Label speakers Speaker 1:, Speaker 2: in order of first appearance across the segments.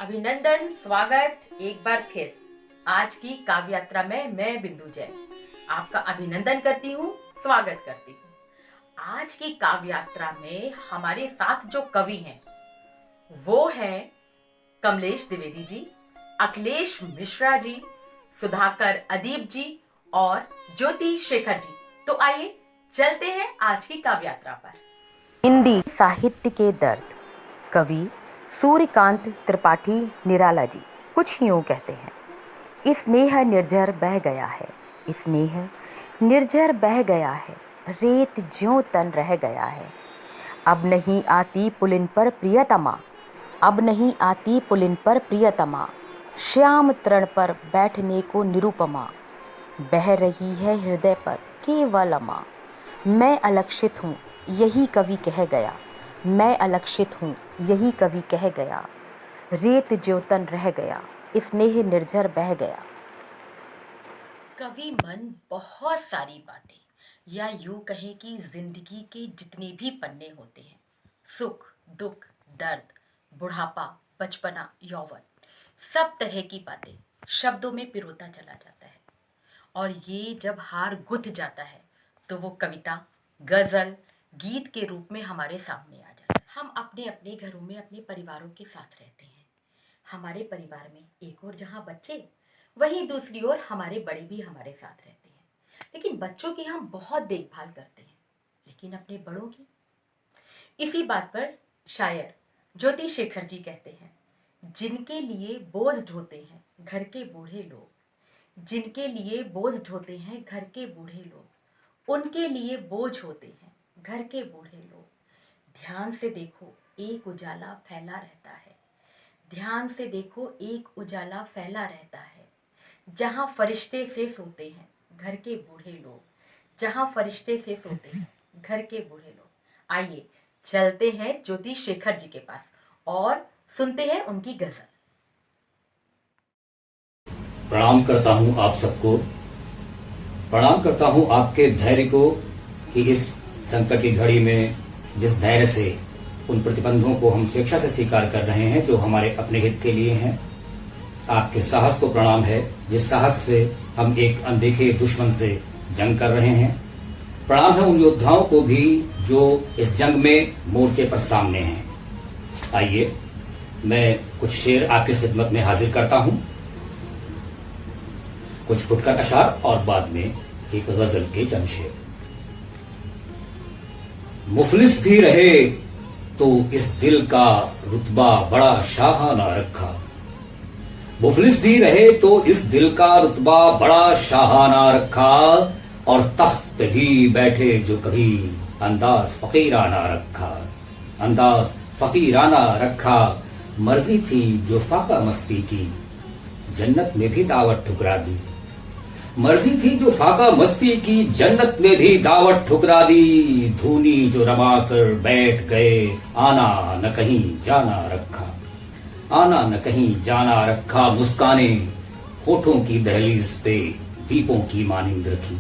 Speaker 1: अभिनंदन, स्वागत एक बार फिर आज की काव्य यात्रा में मैं बिंदु जैन आपका अभिनंदन करती हूँ, स्वागत करती हूँ। आज की काव्य यात्रा में हमारे साथ जो कवि हैं वो हैं कमलेश द्विवेदी जी, अखिलेश मिश्रा जी, सुधाकर अदीप जी और ज्योति शेखर जी। तो आइए चलते हैं आज की काव्य यात्रा पर। हिंदी साहित्य के दर्द, कवि सूर्यकांत त्रिपाठी निराला जी कुछ यूं कहते हैं। स्नेह निर्झर बह गया है, स्नेह निर्झर बह गया है, रेत ज्यों तन रह गया है। अब नहीं आती पुलिन पर प्रियतमा, अब नहीं आती पुलिन पर प्रियतमा, श्याम तृण पर बैठने को निरुपमा, बह रही है हृदय पर केवल अमा। मैं अलक्षित हूँ यही कवि कह गया, मैं अलक्षित हूँ यही कवि कह गया, रेत ज्योतन रह गया, स्नेह निर्झर बह गया। कवि मन बहुत सारी बातें या यूं कहें कि जिंदगी के जितने भी पन्ने होते हैं, सुख दुख दर्द बुढ़ापा बचपना यौवन, सब तरह की बातें शब्दों में पिरोता चला जाता है। और ये जब हार गुथ जाता है तो वो कविता गजल गीत के रूप में हमारे सामने आ जाता है। हम अपने अपने घरों में अपने परिवारों के साथ रहते हैं। हमारे परिवार में एक और जहाँ बच्चे, वहीं दूसरी ओर हमारे बड़े भी हमारे साथ रहते हैं। लेकिन बच्चों की हम बहुत देखभाल करते हैं, लेकिन अपने बड़ों की। इसी बात पर शायर ज्योति शेखर जी कहते हैं, जिनके लिए बोझ ढोते हैं घर के बूढ़े लोग, जिनके लिए बोझ ढोते हैं घर के बूढ़े लोग, उनके लिए बोझ होते हैं घर के बूढ़े लोग। ध्यान से देखो एक उजाला फैला रहता है, ध्यान से देखो एक उजाला फैला रहता है, जहाँ फरिश्ते से सोते हैं घर के बूढ़े लोग, जहाँ फरिश्ते से सोते हैं घर के बूढ़े लोग। आइए चलते हैं ज्योति शेखर जी के पास और सुनते हैं उनकी गजल।
Speaker 2: प्रणाम करता हूं आप सबको, प्रणाम करता हूं आपके धैर्य को कि इस संकट की घड़ी में जिस धैर्य से उन प्रतिबंधों को हम स्वेच्छा से स्वीकार कर रहे हैं जो हमारे अपने हित के लिए हैं। आपके साहस को प्रणाम है जिस साहस से हम एक अनदेखे दुश्मन से जंग कर रहे हैं। प्रणाम है उन योद्धाओं को भी जो इस जंग में मोर्चे पर सामने हैं। आइए मैं कुछ शेर आपकी खिदमत में हाजिर करता हूं, कुछ फुटकर अशार और बाद में एक गजल के चंद शेर। मुफलिस भी रहे तो इस दिल का रुतबा बड़ा शाहाना रखा, मुफलिस भी रहे तो इस दिल का रुतबा बड़ा शाहाना रखा, और तख्त पे भी बैठे जो कभी अंदाज फकीराना रखा, अंदाज फकीराना रखा। मर्जी थी जो फाका मस्ती की, जन्नत में भी दावत ठुकरा दी, मर्जी थी जो फाका मस्ती की, जन्नत में भी दावत ठुकरा दी। धूनी जो रमा कर बैठ गए, आना न कहीं जाना रखा, आना न कहीं जाना रखा। मुस्काने होठों की दहलीज पे दीपों की मानिंद रखी,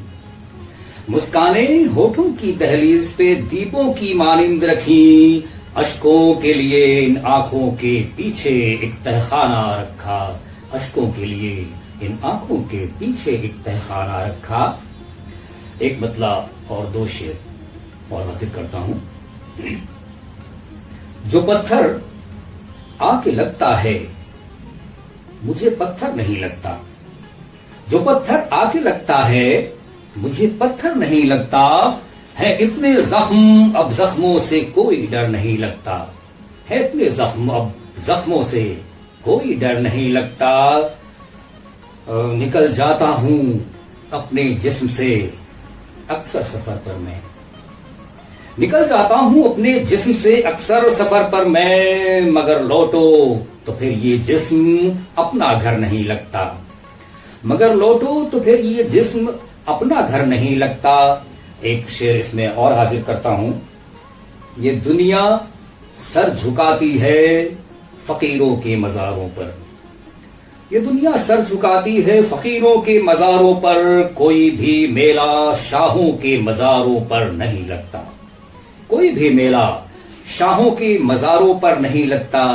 Speaker 2: मुस्काने होठों की दहलीज पे दीपों की मानिंद रखी। अश्कों के लिए इन आंखों के पीछे एक तहखाना रखा, अश्कों के लिए इन आंखों के पीछे एक तहखाना रखा। एक मतला और दो शेर और हाजिर करता हूं। जो पत्थर आके लगता है मुझे पत्थर नहीं लगता, जो पत्थर आके लगता है मुझे पत्थर नहीं लगता। है इतने जख्म अब जख्मों से कोई डर नहीं लगता, है इतने जख्म अब जख्मों से कोई डर नहीं लगता। निकल जाता हूं अपने जिस्म से अक्सर सफर पर मैं, निकल जाता हूं अपने जिस्म से अक्सर सफर पर मैं, मगर लौटो तो फिर ये जिस्म अपना घर नहीं लगता, मगर लौटो तो फिर ये जिस्म अपना घर नहीं लगता। एक शेर इसमें और हाजिर करता हूं। ये दुनिया सर झुकाती है फकीरों के मजारों पर, ये दुनिया सर झुकाती है फकीरों के मजारों पर। कोई भी मेला शाहों के मजारों पर नहीं लगता, कोई भी मेला शाहों के मजारों पर नहीं लगता।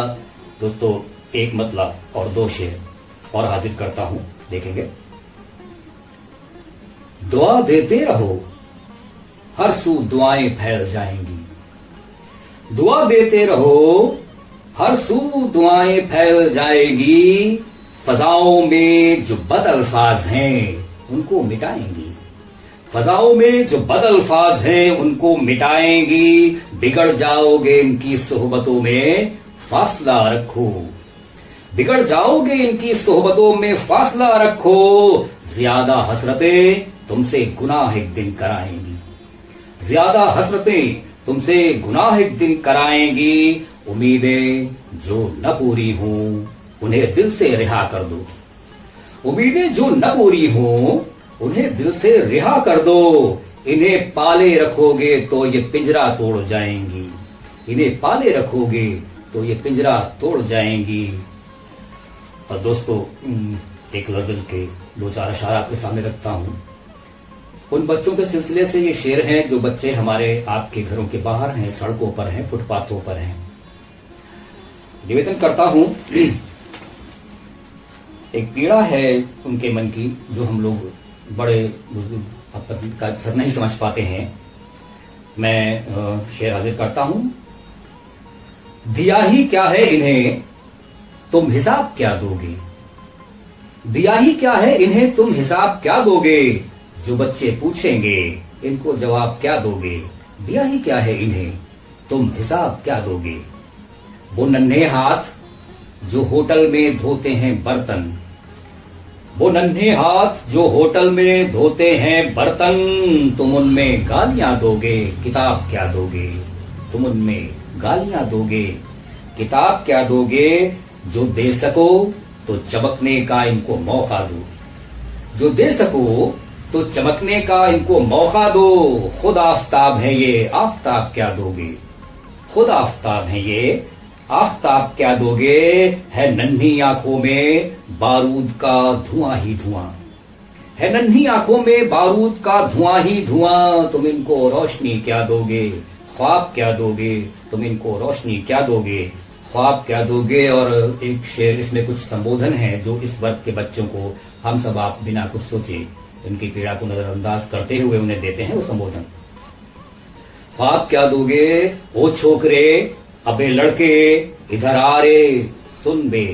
Speaker 2: दोस्तों एक मतलब और दो शेर और हाजिर करता हूं, देखेंगे। दुआ देते रहो, हर सू दुआएं फैल जाएंगी। दुआ देते रहो, हर सू दुआएं फैल जाएगी। फजाओं में जो बद अल्फाज हैं उनको मिटाएंगी। फजाओं में जो बद अल्फाज हैं उनको मिटाएंगी। बिगड़ जाओगे इनकी सोहबतों में, फासला रखो। बिगड़ जाओगे इनकी सोहबतों में, फासला रखो। ज्यादा हसरतें तुमसे गुनाह एक दिन कराएंगी। ज्यादा हसरतें तुमसे गुनाह एक दिन कराएंगी। उम्मीदें जो न पूरी हों उन्हें दिल से रिहा कर दो। उम्मीदें जो न पूरी हों उन्हें दिल से रिहा कर दो। इन्हें पाले रखोगे तो ये पिंजरा तोड़ जाएंगी। इन्हें पाले रखोगे तो ये पिंजरा तोड़ जाएंगी। और दोस्तों, एक गजल के दो चार अशार आपके सामने रखता हूं। उन बच्चों के सिलसिले से ये शेर हैं जो बच्चे हमारे आपके घरों के बाहर हैं, सड़कों पर हैं, फुटपाथों पर हैं। निवेदन करता हूं, एक पीड़ा है उनके मन की जो हम लोग बड़े अक्सर नहीं समझ पाते हैं। मैं शेर हाजिर करता हूं। दिया ही क्या है इन्हें, तुम हिसाब क्या दोगे। दिया ही क्या है इन्हें, तुम हिसाब क्या दोगे। जो बच्चे पूछेंगे इनको जवाब क्या दोगे। दिया ही क्या है इन्हें, तुम हिसाब क्या दोगे। वो नन्हे हाथ जो होटल में धोते हैं बर्तन। वो नन्हे हाथ जो होटल में धोते हैं बर्तन। तुम उनमें गालियां दोगे, किताब क्या दोगे। तुम उनमें गालियां दोगे, किताब क्या दोगे। जो दे सको तो चमकने का इनको मौका दो। जो दे सको तो चमकने का इनको मौका दो। खुद आफताब है ये, आफताब क्या दोगे। खुद आफताब है ये, आफताब क्या दोगे। है नन्ही आंखों में बारूद का धुआं ही धुआं। है नन्ही आंखों में बारूद का धुआं ही धुआं। तुम इनको रोशनी क्या दोगे। ख्वाब क्या दोगे। तुम इनको रोशनी क्या दोगे, ख्वाब क्या दोगे। और एक शेर, इसमें कुछ संबोधन है जो इस वर्ग के बच्चों को हम सब आप बिना कुछ सोचे इनकी पीड़ा को नजरअंदाज करते हुए उन्हें देते हैं वो संबोधन। ख्वाब क्या दोगे, ओ छोकरे अबे लड़के इधर आ रे सुन बे।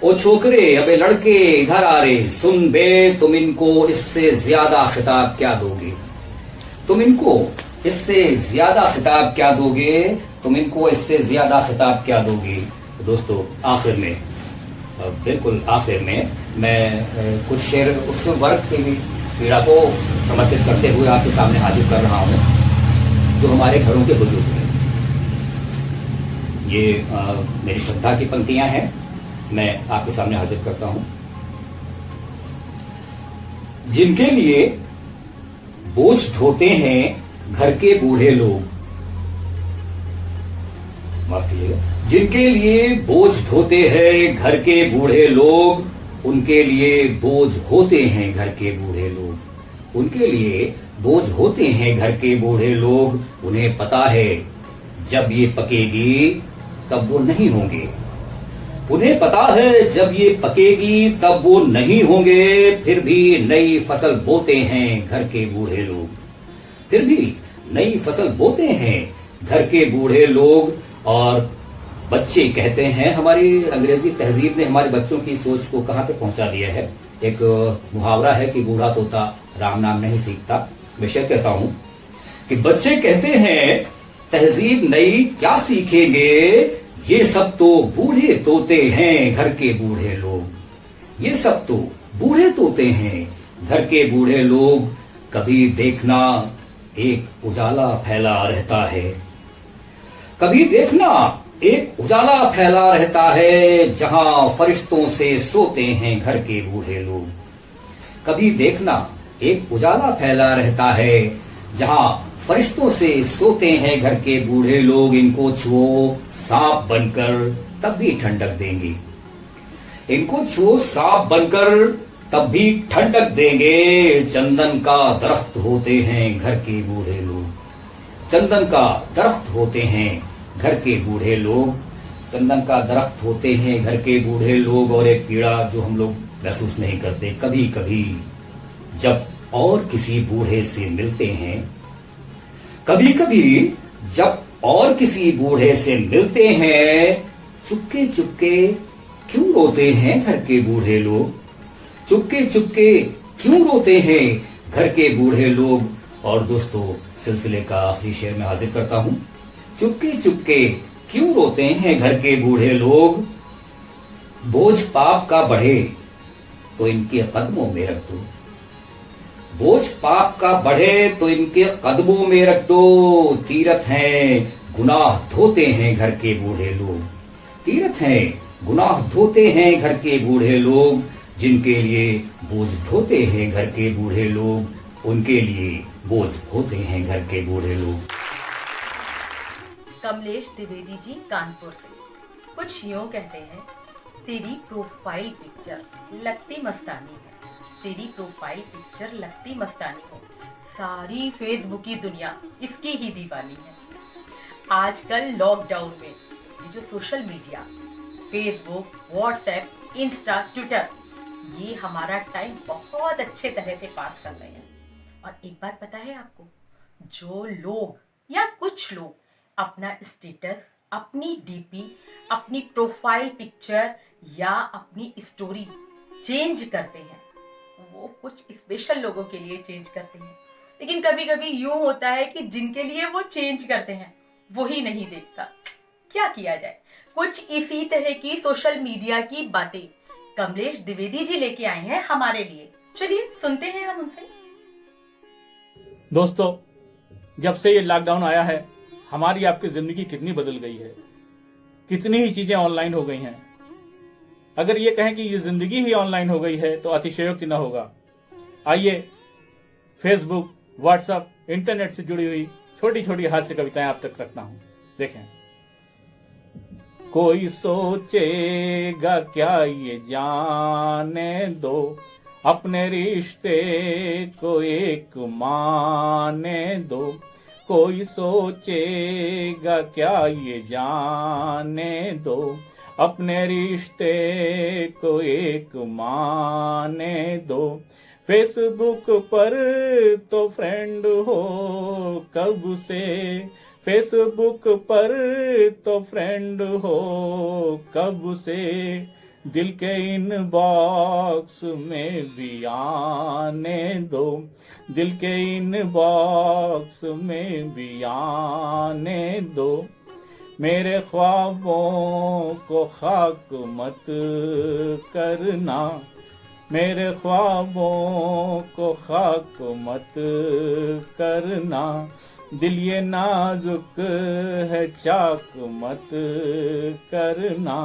Speaker 2: ओ छोकरे अबे लड़के इधर आ रे सुन बे। तुम इनको इससे ज्यादा खिताब क्या दोगे। तुम इनको इससे ज्यादा खिताब क्या दोगे। तुम इनको इससे ज्यादा खिताब क्या दोगे। तो दोस्तों, आखिर में, बिल्कुल आखिर में मैं कुछ शेर उस वर्ग की पीड़ा को समर्पित करते हुए आपके सामने हाजिर कर रहा हूं जो हमारे घरों के बुजुर्ग हैं। ये मेरी श्रद्धा की पंक्तियां हैं, मैं आपके सामने हाजिर करता हूं। जिनके लिए बोझ ढोते हैं घर के बूढ़े लोग। माफ कीजिएगा। जिनके लिए बोझ ढोते हैं घर के बूढ़े लोग, उनके लिए बोझ होते हैं घर के बूढ़े लोग। उनके लिए बोझ होते हैं घर के बूढ़े लोग। उन्हें पता है जब ये पकेगी तब वो नहीं होंगे। उन्हें पता है जब ये पकेगी तब वो नहीं होंगे। फिर भी नई फसल बोते हैं घर के बूढ़े लोग। फिर भी नई फसल बोते हैं घर के बूढ़े लोग। और बच्चे कहते हैं, हमारी अंग्रेजी तहजीब ने हमारे बच्चों की सोच को कहां तक पहुंचा दिया है। एक मुहावरा है कि बूढ़ा तोता राम नाम नहीं सीखता। मैं शेर कहता हूं कि बच्चे कहते हैं तहजीब नई क्या सीखेंगे। ये सब तो बूढ़े तोते हैं घर के बूढ़े लोग। ये सब तो बूढ़े तोते हैं घर के बूढ़े लोग। कभी देखना एक उजाला फैला रहता है। कभी देखना एक उजाला फैला रहता है जहां फरिश्तों से सोते हैं घर के बूढ़े लोग। कभी देखना एक उजाला फैला रहता है जहां फरिश्तों से सोते हैं घर के बूढ़े लोग। इनको छुओ सांप बनकर तब भी ठंडक देंगे। इनको छुओ सांप बनकर तब भी ठंडक देंगे। चंदन का दरख्त होते हैं घर के बूढ़े लोग। चंदन का दरख्त होते हैं घर के बूढ़े लोग। चंदन का दरख्त होते हैं घर के बूढ़े लोग, और एक पीड़ा जो हम लोग महसूस नहीं करते कभी कभी जब और किसी बूढ़े से मिलते हैं। कभी कभी जब और किसी बूढ़े से मिलते हैं, चुपके चुपके क्यों रोते हैं घर के बूढ़े लोग, चुपके चुपके क्यों रोते हैं घर के बूढ़े लोग। और दोस्तों, सिलसिले का आखिरी शेर में हाजिर करता हूं। चुपके चुपके क्यों रोते हैं घर के बूढ़े लोग, बोझ पाप का बढ़े तो इनके कदमों में रख दो, बोझ पाप का बढ़े तो इनके कदमों में रख दो। तीरथ हैं गुनाह धोते हैं घर के बूढ़े लोग, तीरथ हैं गुनाह धोते हैं घर के बूढ़े लोग। जिनके लिए बोझ ढोते हैं घर के बूढ़े लोग, उनके लिए बोझ ढोते हैं घर के बूढ़े लोग।
Speaker 1: कमलेश द्विवेदी जी कानपुर से कुछ यूं कहते हैं, तेरी प्रोफाइल पिक्चर लगती मस्तानी है, तेरी प्रोफाइल पिक्चर लगती मस्तानी है, सारी फेसबुक की दुनिया इसकी ही दीवानी है। आजकल लॉकडाउन में ये जो social media, Facebook, WhatsApp, Insta, Twitter, ये हमारा टाइम बहुत अच्छे तरह से पास कर रहे हैं। और एक बात पता है आपको, जो लोग या कुछ लोग अपना स्टेटस, अपनी डीपी, अपनी प्रोफाइल पिक्चर या अपनी स्टोरी चेंज करते हैं, वो कुछ स्पेशल लोगों के लिए चेंज करते हैं। लेकिन कभी कभी यूं होता है कि जिनके लिए वो चेंज करते हैं वही नहीं देखता। क्या किया जाए? कुछ इसी तरह की सोशल मीडिया की बातें कमलेश द्विवेदी जी लेके आए हैं हमारे लिए। चलिए सुनते हैं हम उनसे।
Speaker 3: दोस्तों, जब से ये लॉकडाउन आया है, हमारी आपकी जिंदगी कितनी बदल गई है, कितनी ही चीजें ऑनलाइन हो गई हैं। अगर ये कहें कि ये जिंदगी ही ऑनलाइन हो गई है तो अतिशयोक्ति न होगा। आइए, फेसबुक, व्हाट्सएप, इंटरनेट से जुड़ी हुई छोटी छोटी हास्य कविताएं आप तक रखता हूं। देखें। कोई सोचेगा क्या ये जाने दो, अपने रिश्ते को एक माने दो। कोई सोचेगा क्या ये जाने दो, अपने रिश्ते को एक माने दो। फेसबुक पर तो फ्रेंड हो कब से, फेसबुक पर तो फ्रेंड हो कब से, दिल के इनबॉक्स में भी आने दो, दिल के इनबॉक्स में भी आने दो। मेरे ख्वाबों को खाक मत करना, मेरे ख्वाबों को खाक मत करना। दिल ये नाजुक है चाक मत करना,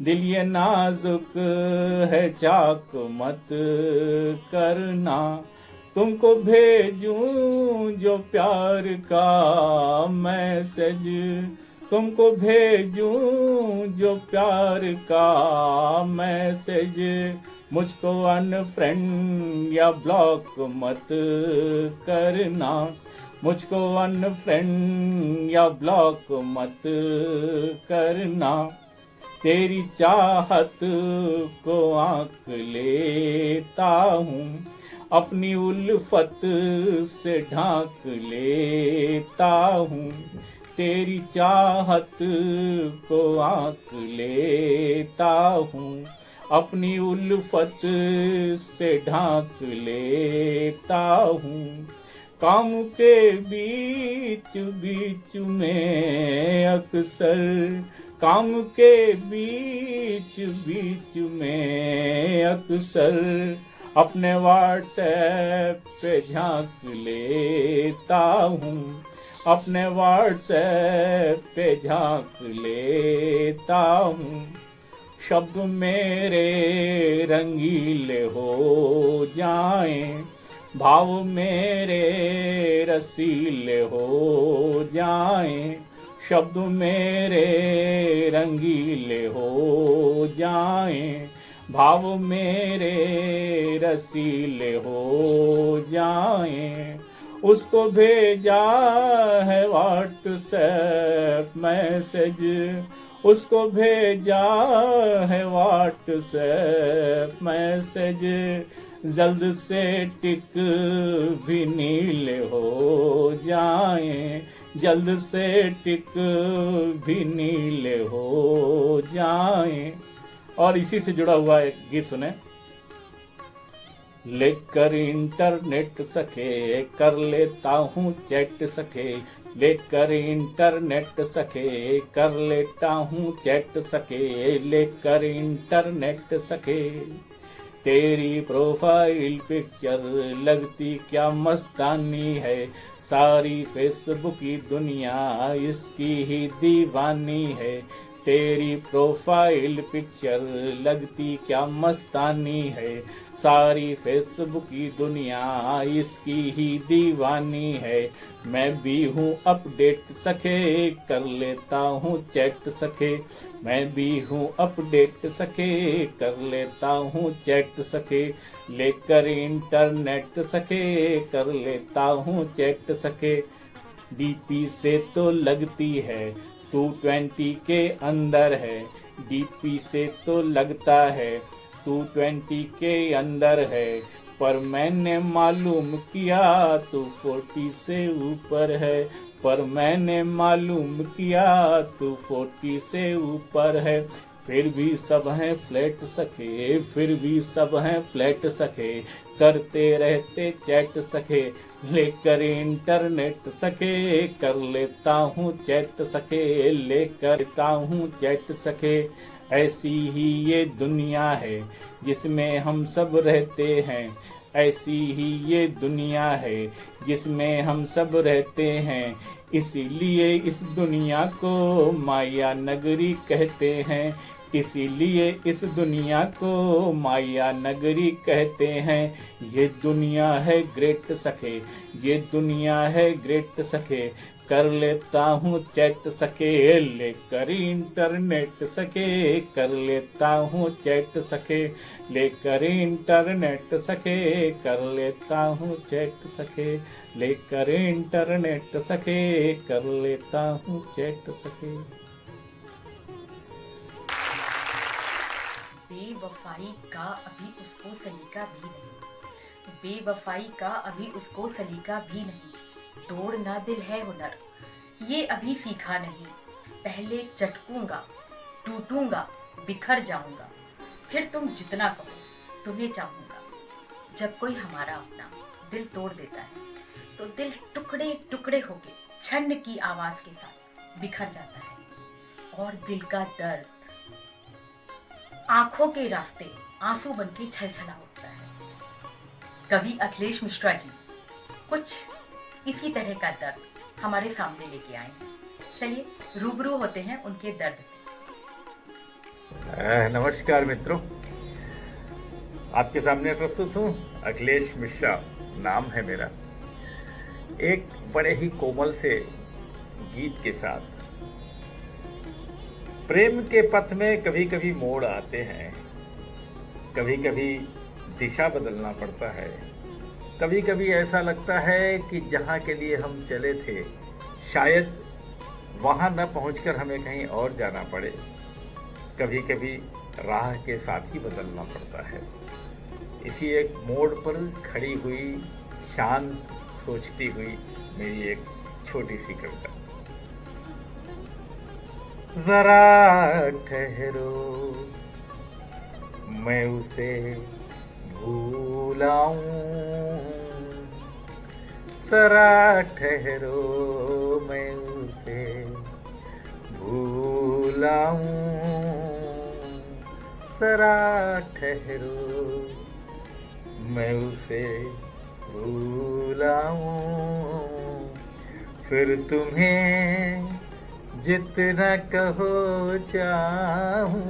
Speaker 3: दिल ये नाजुक है चाक मत करना। तुमको भेजूं जो प्यार का मैसेज, तुमको भेजूं जो प्यार का मैसेज। मुझको अनफ्रेंड या ब्लॉक मत करना, मुझको अनफ्रेंड या ब्लॉक मत करना। तेरी चाहत को आंक लेता हूँ, अपनी उल्फत से ढांक लेता हूँ। तेरी चाहत को आंक लेता हूँ, अपनी उल्फत से ढांक लेता हूँ। काम के बीच बीच में अक्सर, काम के बीच बीच में अक्सर अपने व्हाट्सएप पे झांक लेता हूँ, अपने व्हाट्सएप पे झांक लेता हूँ। शब्द मेरे रंगीले हो जाएं, भाव मेरे रसीले हो जाएं। शब्द मेरे रंगीले हो जाएं, भाव मेरे रसीले हो जाएं। उसको भेजा है व्हाट्सएप मैसेज, उसको भेजा है व्हाट्सएप मैसेज, जल्द से टिक भी नीले हो जाएं, जल्द से टिक भी नीले हो जाएं। और इसी से जुड़ा हुआ एक गीत सुने। लेकर इंटरनेट सखे कर लेता हूँ चैट सखे, लेकर इंटरनेट सखे कर लेता हूँ चैट सखे, लेकर इंटरनेट सखे। तेरी प्रोफाइल पिक्चर लगती क्या मस्तानी है, सारी फेसबुक की दुनिया इसकी ही दीवानी है। तेरी प्रोफाइल पिक्चर लगती क्या मस्तानी है, सारी फेसबुक की दुनिया इसकी ही दीवानी है। मैं भी हूँ अपडेट सखे कर लेता हूँ चैट सखे, मैं भी हूँ अपडेट सखे कर लेता हूँ चैट सखे। लेकर इंटरनेट सखे कर लेता हूँ चैट सखे। डीपी से तो लगती है तू 20 के अंदर है, डीपी से तो लगता है तू 20 के अंदर है, पर मैंने मालूम किया तू 40 से ऊपर है, पर मैंने मालूम किया तू 40 से ऊपर है। फिर भी सब हैं फ्लैट सखे, फिर भी सब हैं फ्लैट सखे, करते रहते चैट सखे। लेकर इंटरनेट सखे कर लेता हूँ चैट सखे, लेकर हूँ चैट सखे। ऐसी ही ये दुनिया है जिसमें हम सब रहते हैं, ऐसी ही ये दुनिया है जिसमें हम सब रहते हैं। इसीलिए इस दुनिया को माया नगरी कहते हैं, इसीलिए इस दुनिया को माया नगरी कहते हैं। ये दुनिया है ग्रेट सखे, ये दुनिया है ग्रेट सखे, कर लेता हूँ चैट सखे। लेकर इंटरनेट सखे कर लेता हूँ चैट सखे, लेकर इंटरनेट सखे कर लेता हूँ चैट सखे, लेकर इंटरनेट सखे कर लेता हूँ चैट सखे।
Speaker 1: बेवफाई का अभी उसको सलीका भी नहीं, बेवफाई का अभी उसको सलीका भी नहीं, तोड़ना दिल है हुनर ये अभी सीखा नहीं। पहले चटकूंगा टूटूंगा बिखर जाऊंगा, फिर तुम जितना कहो तुम्हें चाहूंगा। जब कोई हमारा अपना दिल तोड़ देता है तो दिल टुकड़े टुकड़े होके छन्न की आवाज के साथ बिखर जाता है, और दिल का दर्द आंखों के रास्ते आंसू बनके छलछला उठता है। कवि अखिलेश मिश्रा जी कुछ इसी तरह का दर्द हमारे सामने लेके आए हैं। चलिए रूबरू होते हैं उनके दर्द से।
Speaker 4: नमस्कार मित्रों, आपके सामने प्रस्तुत हूँ अखिलेश मिश्रा, नाम है मेरा। एक बड़े ही कोमल से गीत के साथ। प्रेम के पथ में कभी कभी मोड़ आते हैं, कभी कभी दिशा बदलना पड़ता है, कभी कभी ऐसा लगता है कि जहाँ के लिए हम चले थे शायद वहाँ न पहुँचकर हमें कहीं और जाना पड़े। कभी कभी राह के साथ ही बदलना पड़ता है। इसी एक मोड़ पर खड़ी हुई शांत सोचती हुई मेरी एक छोटी सी कविता। जरा ठहरो मैं उसे भूल आऊं, जरा ठहरो मैं उसे भूल आऊं, जरा ठहरो मैं उसे भूल आऊं, फिर तुम्हें जितना कहो चाहूँगा,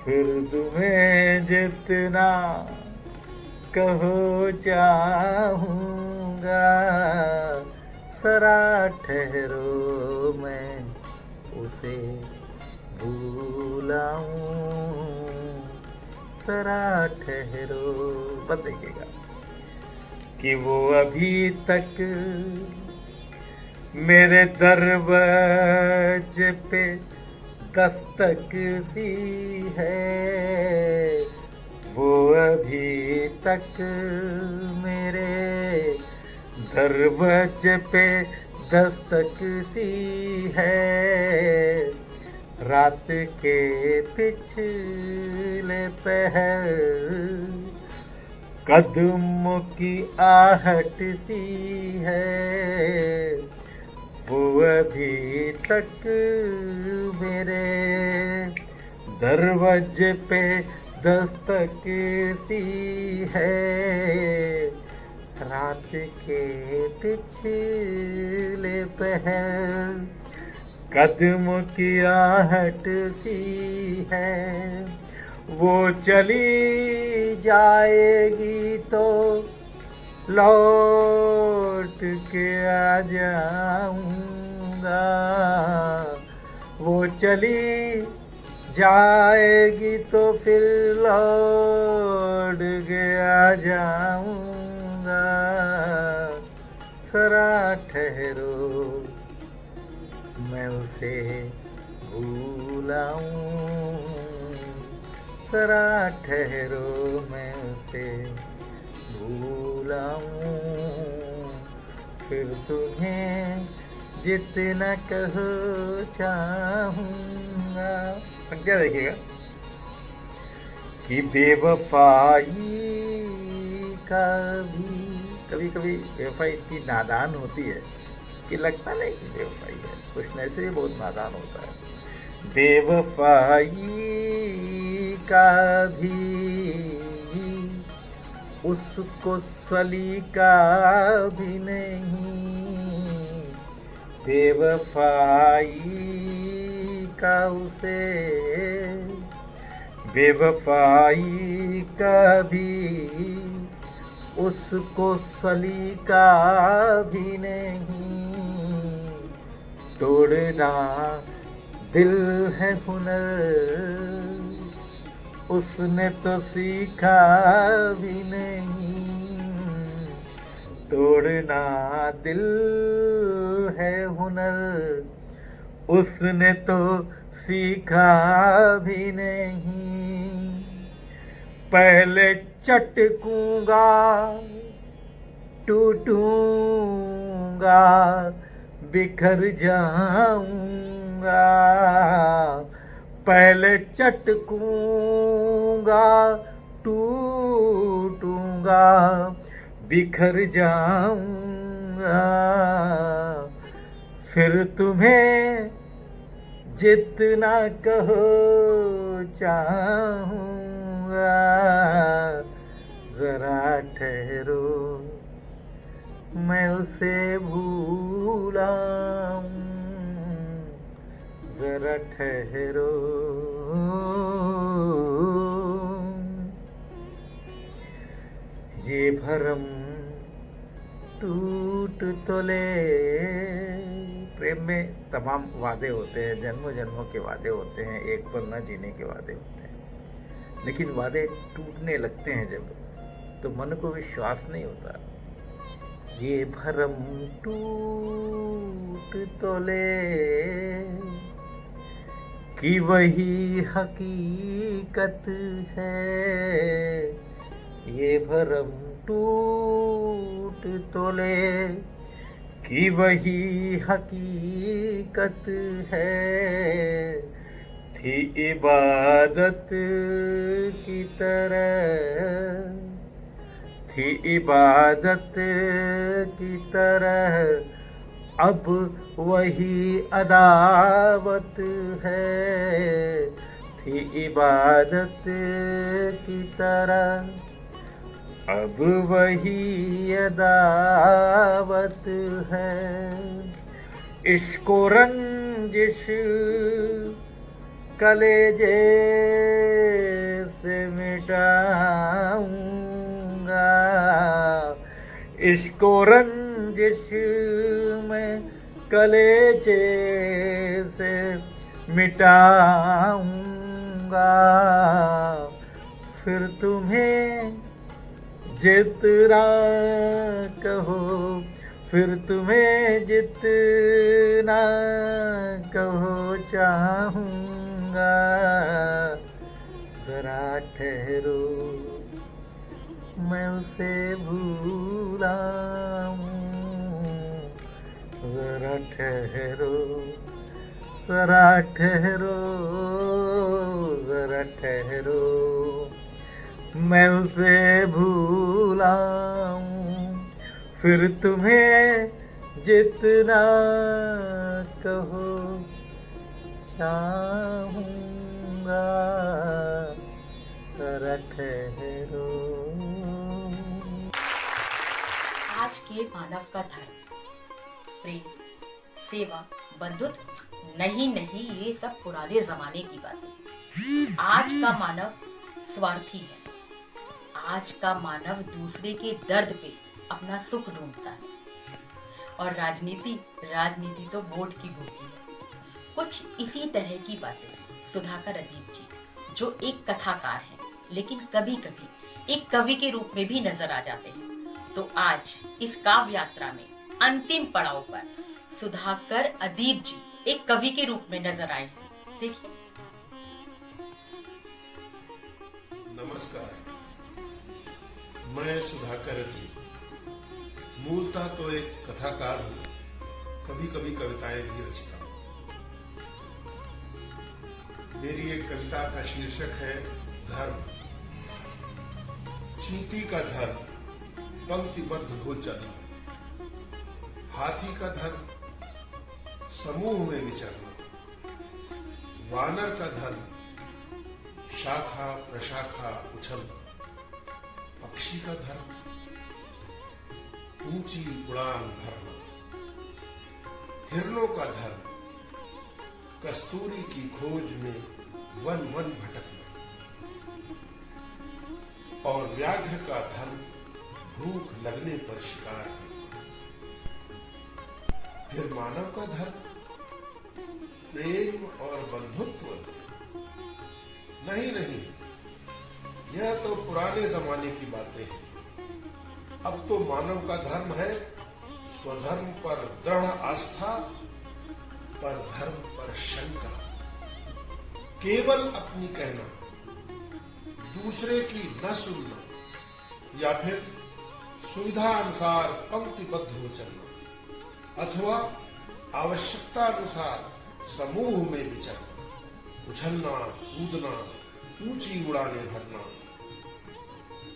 Speaker 4: फिर तुम्हें जितना कहो चाहूँगा, जरा ठहरो मैं उसे भूल आऊं, जरा ठहरो। बस देखिएगा कि वो अभी तक मेरे दरवाजे पे दस्तक सी है, वो अभी तक मेरे दरवाजे पे दस्तक सी है। रात के पिछले पहर कदमों की आहट सी है, वो अभी तक मेरे दरवाजे पे दस्तक सी है। रात के पिछले पहर कदमों की आहट सी है, वो चली जाएगी तो लौट के आ जाऊंगा, वो चली जाएगी तो फिर लौट के आ जाऊंगा। जरा ठहरो मैं उसे भूलाऊं, जरा ठहरो मैं उसे भूलाऊं, फिर तुम्हें जितना कहो चाहूंगा। क्या देखिएगा कि बेवफाई का भी कभी कभी बेवफाई इतनी नादान होती है कि लगता नहीं कि बेवफाई है, कुछ नहीं से बहुत नादान होता है। बेवफाई का भी उसको सलीका भी नहीं, बेवफाई का उसे बेवफाई का भी उसको सलीका भी नहीं। तोड़ना दिल है हुनर, उसने तो सीखा भी नहीं। तोड़ना दिल है हुनर, उसने तो सीखा भी नहीं। पहले चटकूंगा टूटूंगा बिखर जाऊंगा, पहले चटकूंगा टूटूंगा बिखर जाऊंगा, फिर तुम्हें जितना कहो चाहूंगा। जरा ठहरो मैं उसे भूलाऊं, जरा ठहरो। ये भरम टूट तो ले। प्रेम में तमाम वादे होते हैं, जन्मों जन्मों के वादे होते हैं, एक पल न जीने के वादे होते हैं, लेकिन वादे टूटने लगते हैं जब, तो मन को विश्वास नहीं होता। ये भरम टूट तो ले कि वही हकीकत है, ये भरम टूट तो ले कि वही हकीकत है। थी इबादत की तरह, थी इबादत की तरह, अब वही अदावत है। थी इबादत की तरह, अब वही अदावत है। इश्को रंजिश कलेजे से मिटाऊंगा, इश्को रंजिश में कलेजे से मिटाऊंगा, फिर तुम्हें जितना कहो फिर तुम्हें जितना कहो चाहूँगा, जरा ठहरो मैं उसे भूलाऊं, जरा ठहरो, जरा ठहरो, जरा ठहरो मैं उसे भूलाऊं, फिर तुम्हें जितना कहो चाहूँगा, जरा ठहरो।
Speaker 1: आज के मानव का धर्म प्रेम, सेवा, बंधुत्व नहीं, ये सब पुराने जमाने की बातें। आज का मानव स्वार्थी है। आज का मानव दूसरे के दर्द पे अपना सुख ढूंढता है। और राजनीति तो वोट की भूखी है। कुछ इसी तरह की बातें सुधाकर अदीप जी, जो एक कथाकार हैं, लेकिन कभी कभी एक कवि के रूप में भी नजर आ जाते हैं। तो आज इस काव्य यात्रा में अंतिम पड़ाव पर सुधाकर अदीप जी एक कवि के रूप में नजर आए हैं। देखिए।
Speaker 5: नमस्कार, मैं सुधाकर अदीप मूलतः तो एक कथाकार हूँ, कभी कभी कविताएं भी रचता हूँ। मेरी एक कविता का शीर्षक है धर्म। चींटी का धर्म पंक्तिबद्ध हो चलना, हाथी का धर्म समूह में विचरना, वानर का धर्म शाखा प्रशाखा उछलना, पक्षी का धर्म ऊंची उड़ान भरना, हिरणों का धर्म कस्तूरी की खोज में वन वन भटकना, और व्याघ्र का धर्म भूख लगने पर शिकार करना। फिर मानव का धर्म प्रेम और बंधुत्व नहीं, यह तो पुराने जमाने की बातें हैं। अब तो मानव का धर्म है स्वधर्म पर दृढ़ आस्था, पर धर्म पर शंका, केवल अपनी कहना, दूसरे की न सुनना, या फिर सुविधा अनुसार पंक्तिबद्ध हो चलना, अथवा आवश्यकता अनुसार समूह में विचरना, उछलना, कूदना, ऊंची उड़ानें भरना,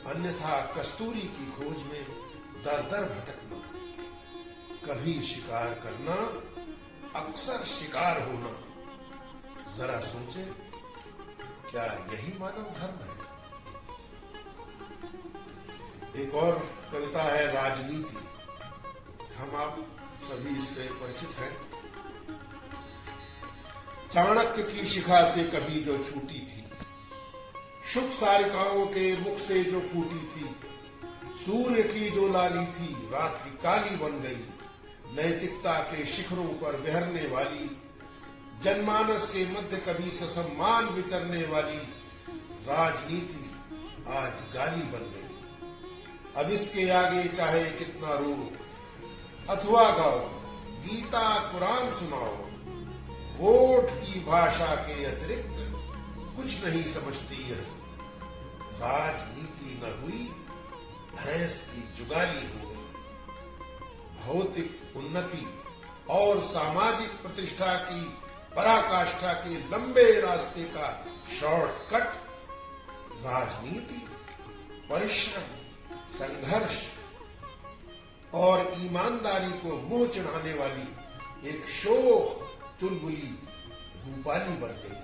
Speaker 5: अन्यथा कस्तूरी की खोज में दर दर भटकना, कभी शिकार करना, अक्सर शिकार होना। जरा सोचे, क्या यही मानव धर्म है? एक और कविता है राजनीति। हम आप सभी इससे परिचित हैं। चाणक्य की शिखा से कभी जो छूटी थी, शुक सारिकाओं के मुख से जो फूटी थी, सूर्य की जो लाली थी रात्रि काली बन गई, नैतिकता के शिखरों पर विहरने वाली, जनमानस के मध्य कभी ससम्मान विचरने वाली राजनीति आज गाली बन गई। अब इसके आगे चाहे कितना रो अथवा गाओ, गीता कुरान सुनाओ, वोट की भाषा के अतिरिक्त कुछ नहीं समझती है। राजनीति न हुई, भैंस की जुगाली हो गई। भौतिक उन्नति और सामाजिक प्रतिष्ठा की पराकाष्ठा के लंबे रास्ते का शॉर्टकट राजनीति, परिश्रम, संघर्ष और ईमानदारी को मुंह चढ़ाने वाली एक शोख चुलबुली रूपाली बन गई।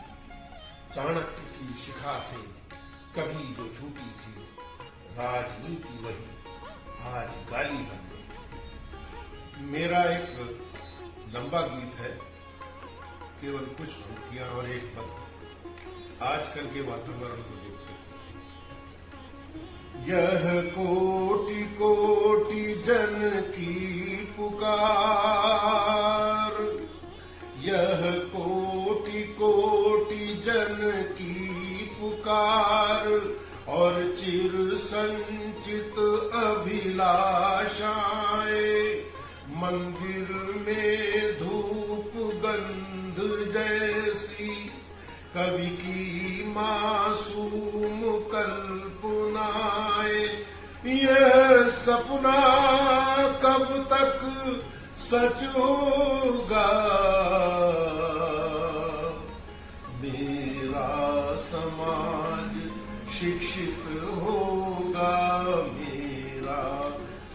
Speaker 5: चाणक्य की शिखा से कभी जो छूटी थी, राजनीति वही आज गाली बन गई। मेरा एक लंबा गीत है, केवल कुछ पंक्तियां और एक पद आजकल के वातावरण को देखते हुए। यह कोटि कोटि जन की पुकार, यह कोटि कोटि जन की पुकार, और चिर संचित अभिलाषाएं मंदिर में धूप गंध जैसी कवि की मासूम कल्पनाएं, यह सपना कब तक सच होगा। मेरा समाज शिक्षित होगा, मेरा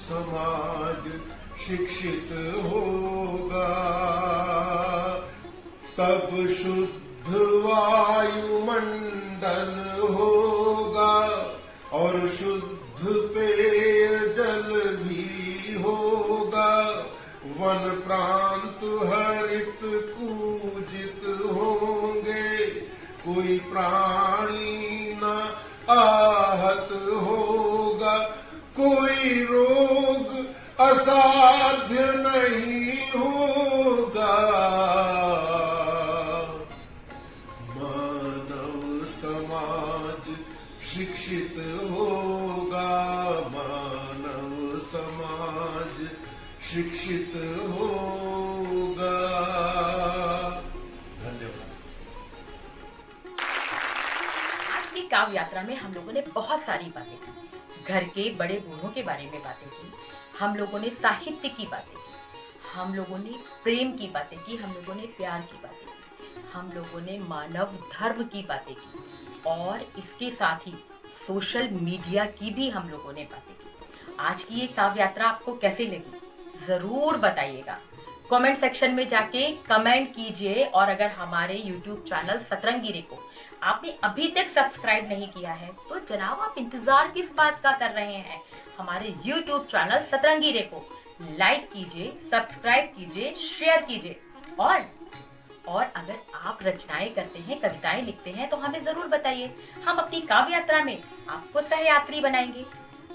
Speaker 5: समाज शिक्षित होगा, तब शुद्ध वायुमंडल होगा और शुद्ध पेयजल भी होगा। वन प्रांत हरित पूजित होंगे, कोई प्राणी न आहत होगा, कोई रोग असाध्य नहीं होगा। मानव समाज शिक्षित होगा, मानव समाज शिक्षित होगा। धन्यवाद।
Speaker 1: आज की काव्य यात्रा में हम लोगों ने बहुत सारी बातें की। घर के बड़े बूढ़ों के बारे में बातें की, हम लोगों ने साहित्य की बातें की, हम लोगों ने प्रेम की बातें की, हम लोगों ने प्यार की बातें की, हम लोगों ने मानव धर्म की बातें की और इसके साथ ही सोशल मीडिया की भी हम लोगों ने बातें की। आज की ये काव्य यात्रा आपको कैसी लगी जरूर बताइएगा। कमेंट सेक्शन में जाके कमेंट कीजिए और अगर हमारे YouTube चैनल सतरंगी रे को आपने अभी तक सब्सक्राइब नहीं किया है तो जनाब आप इंतजार किस बात का कर रहे हैं। हमारे YouTube चैनल सतरंगी रे को लाइक कीजिए, सब्सक्राइब कीजिए, शेयर कीजिए और अगर आप रचनाएं करते हैं, कविताएं लिखते हैं तो हमें जरूर बताइए। हम अपनी काव्य यात्रा में आपको सहयात्री बनाएंगे।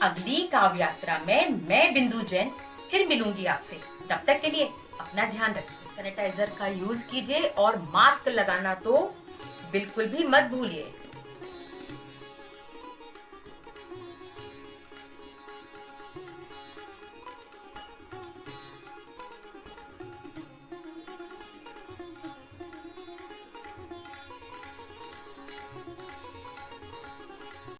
Speaker 1: अगली काव्य यात्रा में मैं बिंदु जैन फिर मिलूंगी आपसे। तब तक के लिए अपना ध्यान रखिए, सैनिटाइजर का यूज कीजिए और मास्क लगाना तो बिल्कुल भी मत भूलिए।